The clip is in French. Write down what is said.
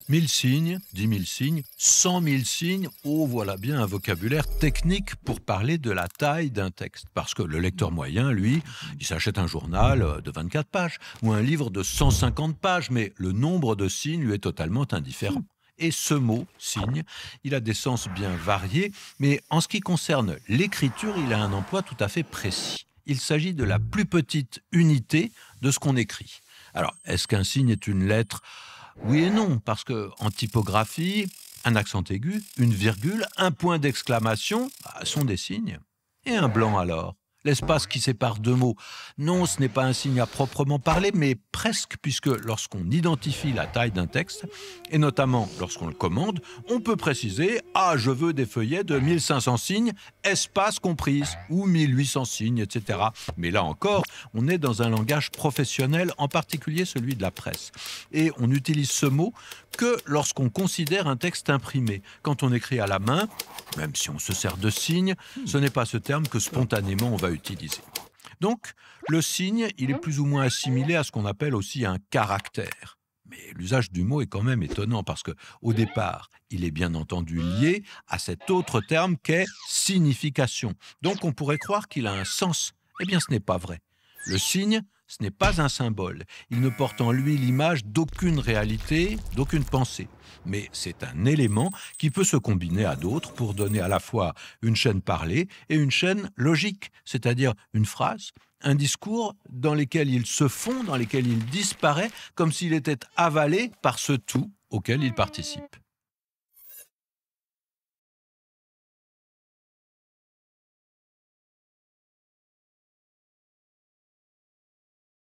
1000 signes, 10 000 signes, 100 000 signes, oh voilà bien un vocabulaire technique pour parler de la taille d'un texte. Parce que le lecteur moyen, lui, il s'achète un journal de 24 pages ou un livre de 150 pages, mais le nombre de signes lui est totalement indifférent. Et ce mot, signe, il a des sens bien variés, mais en ce qui concerne l'écriture, il a un emploi tout à fait précis. Il s'agit de la plus petite unité de ce qu'on écrit. Alors, est-ce qu'un signe est une lettre? Oui et non, parce que en typographie, un accent aigu, une virgule, un point d'exclamation sont des signes. Et un blanc alors? L'espace qui sépare deux mots. Non, ce n'est pas un signe à proprement parler, mais presque, puisque lorsqu'on identifie la taille d'un texte, et notamment lorsqu'on le commande, on peut préciser « Ah, je veux des feuillets de 1500 signes, espace comprise » ou 1800 signes, etc. Mais là encore, on est dans un langage professionnel, en particulier celui de la presse. Et on utilise ce mot que lorsqu'on considère un texte imprimé. Quand on écrit à la main, même si on se sert de signes, ce n'est pas ce terme que spontanément on va utiliser. Donc, le signe, il est plus ou moins assimilé à ce qu'on appelle aussi un caractère. Mais l'usage du mot est quand même étonnant parce que, au départ, il est bien entendu lié à cet autre terme qu'est signification. Donc, on pourrait croire qu'il a un sens. Eh bien, ce n'est pas vrai. Le signe, ce n'est pas un symbole. Il ne porte en lui l'image d'aucune réalité, d'aucune pensée. Mais c'est un élément qui peut se combiner à d'autres pour donner à la fois une chaîne parlée et une chaîne logique, c'est-à-dire une phrase, un discours dans lesquels il se fond, dans lesquels il disparaît, comme s'il était avalé par ce tout auquel il participe.